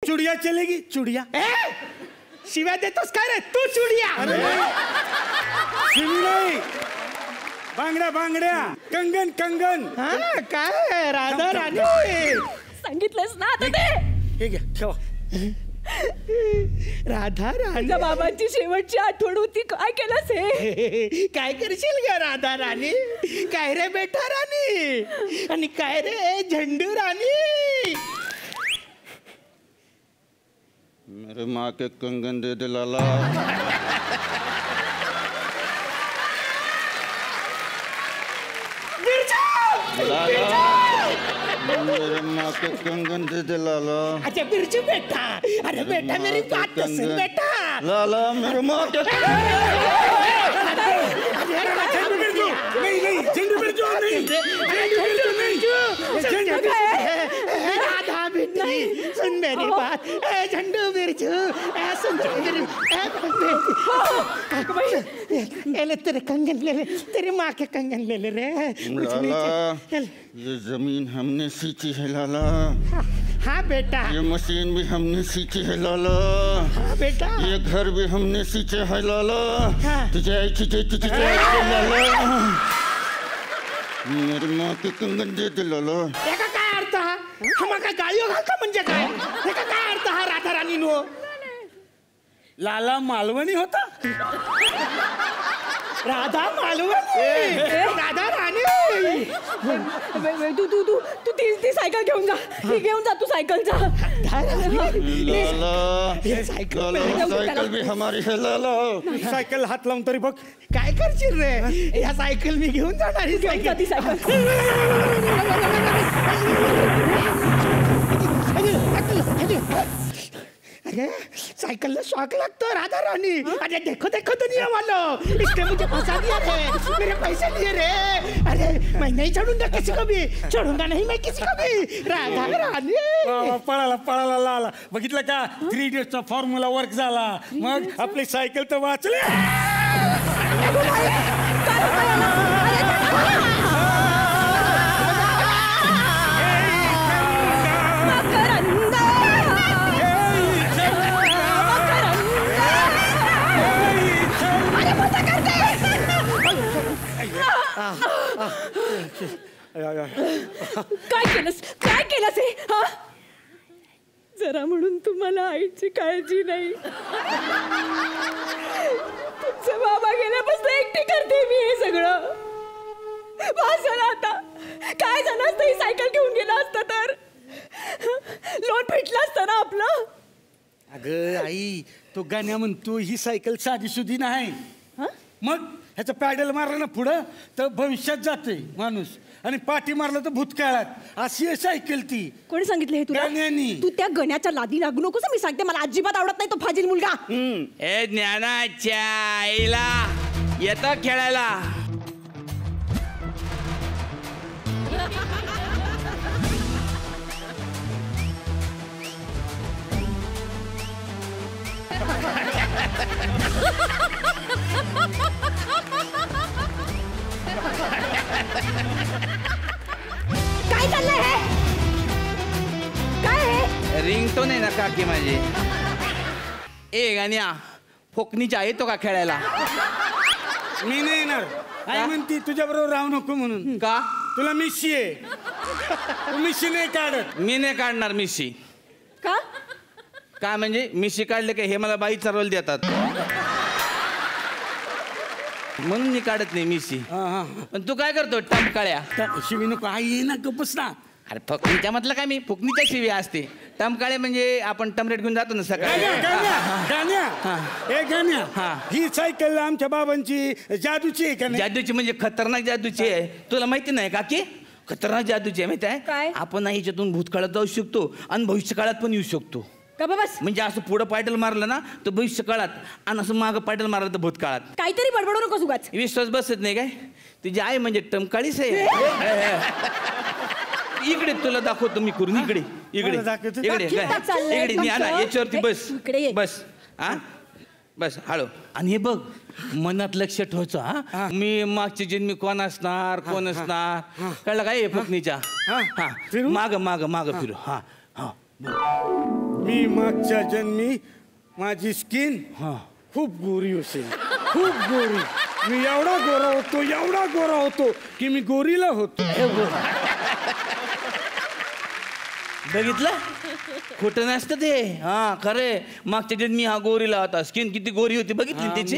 चुडिया चलेगी चुडिया. शिव्या देतोस काय रे तू चुडिया? शिवी नाही, बांगड्या बांगड्या, कंगन कंगन. काय राधा राणी सांगितलंस ना आता ते. हे घ्या ठेवा. राधा राणी माझ्या बाबांची शेवटची आठवण होती. काय केलंस हे? काय करशील ग राधा राणी? काय रे बेटा राणी आणि काय रे झंडू राणी? मेरे माँ के कंगन दे दे लाला. मेरे माँ के कंगन दे दे लाला. अच्छा बिरजू बेटा. अरे बेटा मेरी बात तो सुन बेटा. लाला मेरे माँ के नहीं झंडू बिरजू नहीं. राधा बेटी सुन मेरी बात. झंडू बिरजू सुन ले तेरे कंगन ले ले. तेरी माँ के कंगन ले ले रे. लाला ये जमीन हमने सींची है लाला. हाँ बेटा. ये मशीन भी हमने सींची है लाला. हाँ बेटा. ये घर भी हमने सींचे है लाला. तुझे लाला मेरी माँ के कंगन दे दे लाला. एका काय अर्थ हा? हा काय गाळीव घालता म्हणजे काय? एका काय अर्थ हा राधा राणी नो? लाला मालवणी होता. राधा मालवणी. राधा राणी. तू तू तू तू ती सायकल घेऊन जा. ही घेऊन जा तू सायकल जा. लाला साइकिल भी हमारी है लाला. सायकल हात लावून तरी बघ. काय करशील रे? या सायकल मी घेऊन जाणार. ही घेऊन जा ती सायकल. अरे साइकिल में शौक लगता राधा रानी. अरे देखो देखो दुनिया वालों, इसने मुझे फंसा दिया रे. मेरे पैसे लिए रे. अरे मैं नहीं छोड़ूंगा किसी को भी. छोड़ूंगा नहीं मैं किसी को भी. राधा रानी. पळाला पळाला लाला. बघितलं का 3 इडियट्सचा फॉर्म्युला वर्क झाला. मग आपली सायकल तर वाचली. काय केलंस हे? हा जरा म्हणून तुम्हाला आईची काळजी नाही. तुमचे बाबा गेल्यापासून एकटी करते मी हे सगळं. बस झालं आता. काय झालं असतं ही सायकल घेऊन गेला असता तर? लोन भेटलं असतं ना आपलं. अगं आई तो गाण्या म्हणतो ही सायकल साधी सुधी नाही. मग ह्याचं पॅडल मारलं ना पुढं तर भविष्यात जाते माणूस आणि पाठी मारलं तर भूतकाळात. अशी आहे सायकल ती. कोणी सांगितलं हे तुला? गाण्यानी. तू त्या गण्याच्या लादी लागू नकोस. मी सांगते मला अजिबात आवडत नाही तो फाजील मुलगा. ए ज्ञानाच्या आईला येतं खेळायला. काय चाललंय हे? काय हे? रिंगटोन आहे ना काकी माझी. ए गाण्या फोकनीच्या येतो का खेळायला? मी नाही येणार. आई म्हणती तुझ्या बरोबर राहू नको म्हणून. का? तुला मिशी आहे. तू मिशी नाही काढत. मी नाही काढणार मिशी. का? काय म्हणजे मिशी काढले का हे मला बाई चरवल देतात म्हणून मी काढत नाही मिशी. पण तू काय करतो टमकाळ्या? शिवी नको आई ये ना गप्पच ना. अरे फुकणीच्या म्हटलं काय मी फुकणीच्या शिवी असते. टमकाळे म्हणजे आपण टमरेट घेऊन जातो ना सकाळी. गाण्या ही सायकल आमच्या बाबांची जादूची आहे का? जादूची म्हणजे खतरनाक जादूची आहे. तुला माहिती नाही का की खतरनाक जादूची आहे माहिती आहे? आपण ह्याच्यातून भूतकाळात जाऊ शकतो आणि भविष्यकाळात पण येऊ शकतो. का बस म्हणजे असं पुढं पायडल मारलं ना तर भविष्य काळात आणि असं मागं पायडल मारलं तर भूतकाळात. काहीतरी बडबडू नको उगाच. विश्वास बसत नाही काय? तुझी आई म्हणजे टमकाळीच आहे. इकडे तुला दाखवतो मी करून. इकडे इकडे इकडे इकडे मी आला याच्यावरती बस बस. हा बस हळू. आणि हे बघ मनात लक्ष ठेवायचं. हा मी मागची जन्मी कोण असणार कोण असणार कळलं काय? फुकणीच्या. हा माग माग माग फिरू. हा हा मी मागच्या जन्मी माझी स्किन खूप गोरी असेल, खूप गोरी. मी एवढा गोरा होतो की मी गोरीला होतो. बघितलं खोटं नसतं ते. हा खरे मागच्या जन्मी हा गोरीला होता. स्किन किती गोरी होती बघितली त्याची.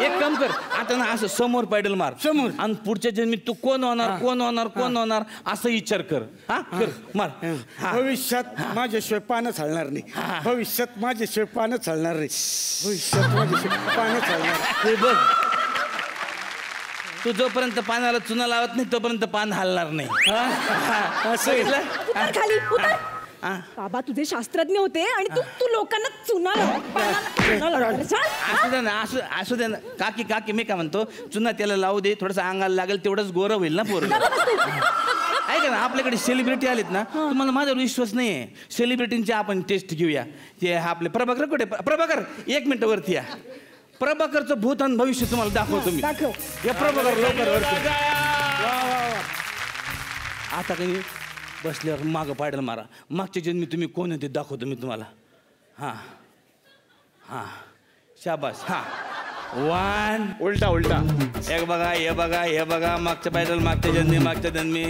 एक काम कर आता ना असं समोर पॅडल मार समोर. आणि पुढच्या जन्मी तू कोण होणार असं विचार कर. हा कर मार. भविष्यात माझ्याशिवाय पानच हलणार नाही. भविष्यात माझ्याशिवाय पानच हलणार नाही. भविष्यात माझ्याशिवाय पानच हलणार. ते बघ तू जोपर्यंत पानाला चुना लावत नाही तोपर्यंत पान हलणार नाही. उतर खाली उतर. बाबा तुझे शास्त्रज्ञ होते आणि तू लोकांना चुना असू दे ना असू दे ना. काकी मी काय म्हणतो चुना त्याला लावू दे थोडस अंगाला लागेल तेवढंच गोरं होईल ना पोरं. ऐका ना आपल्याकडे सेलिब्रिटी आलेत ना तुम्हाला माझ्यावर विश्वास नाहीये. सेलिब्रिटींची आपण टेस्ट घेऊया. ते आपले प्रभाकर कुठे प्रभाकर 1 मिनिट वरती या. प्रभाकरचं भूत आणि भविष्य तुम्हाला दाखवतो मी. या प्रभाकर लवकर वरती. आता काही बसल्यावर मागं पाडायला मारा. मागच्या जन्मी तुम्ही कोण आहे ते दाखवतो मी तुम्हाला. हा शाबास. 1 उलटा एक बघा हे बघा मागच्या पायडल मागच्या जन्मी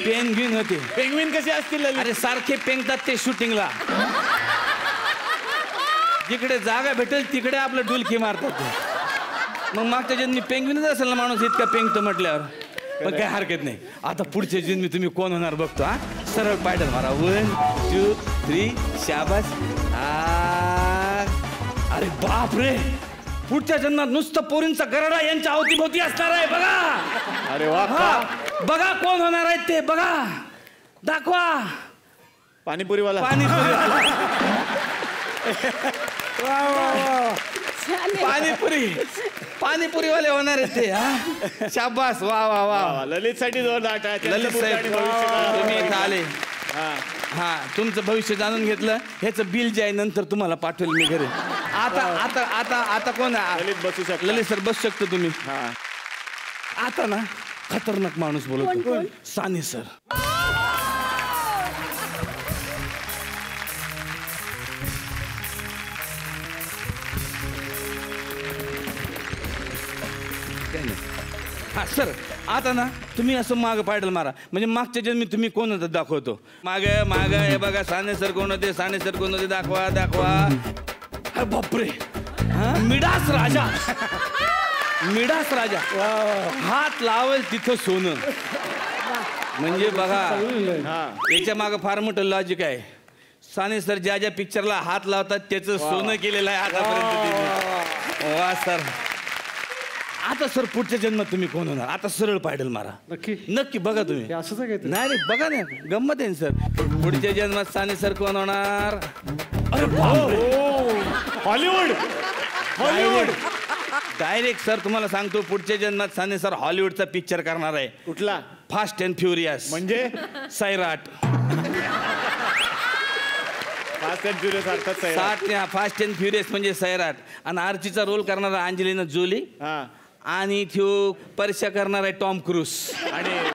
पेंग्विन होते. पेंग्विन कसे असतील अरे सारखे पेंगतात ते शूटिंगला. जिकडे जागा भेटेल तिकडे आपलं डुलकी मारतात ते. मग मागच्या जन्मी पेंग्विनच असेल ना माणूस इतका पेंगतो म्हटल्यावर. पण काही हरकत नाही. आता पुढच्या जन्मी तुम्ही कोण होणार बघतो. सरळ पायडल मारा. 1 2 3 शाबास. अरे बाप रे पुढच्या जन्मात नुसतं पोरींचा गरडा यांच्या अवतीभोवती असणार आहे बघा. अरे वा. बघा कोण होणार आहेत ते बघा. दाखवा. पाणीपुरीवाला. पाणीपुरीवाले होणार आहेत ते. शाबास. वा. ललित साठी ललित साहेब तुम्ही इथं आले. तुमचं भविष्य जाणून घेतलं. ह्याचं बिल जे आहे नंतर तुम्हाला पाठवेल मी घरी. आता कोण ललित बसू शकतो. ललित सर बसू शकतो तुम्ही. आता ना खतरनाक माणूस बोलतो. साने सर. सर आता ना तुम्ही असं माग पायडल मारा म्हणजे मागच्या जन्मी तुम्ही कोण होतं दाखवतो. माग हे बघा साने सर कोण होते दाखवा. बापरे मिडास राजा हात लावेल तिथं सोनं. म्हणजे बघा याच्या माग फार मोठं लॉजिक आहे. साने सर ज्या पिक्चरला हात लावतात त्याचं सोनं केलेलं आहे आतापर्यंत. वा सर. आता सर पुढच्या जन्मात तुम्ही कोण होणार. आता सरळ पायडल मारा. नक्की बघा तुम्ही. नाही रे बघा ना गंमत आहे सर. पुढच्या जन्मात साने सर कोण होणार. अरे हॉलिवूड. डायरेक्ट सर तुम्हाला सांगतो पुढच्या जन्मात साने सर हॉलिवूडचा पिक्चर करणार आहे. कुठला. Fast and furious. म्हणजे सैराट. फास्ट अँड फ्युरियस म्हणजे सैराट. आणि आर्चीचा रोल करणारा अंजलिना जोली आणि त्यो परीक्षा करणार आहे टॉम क्रूज. आणि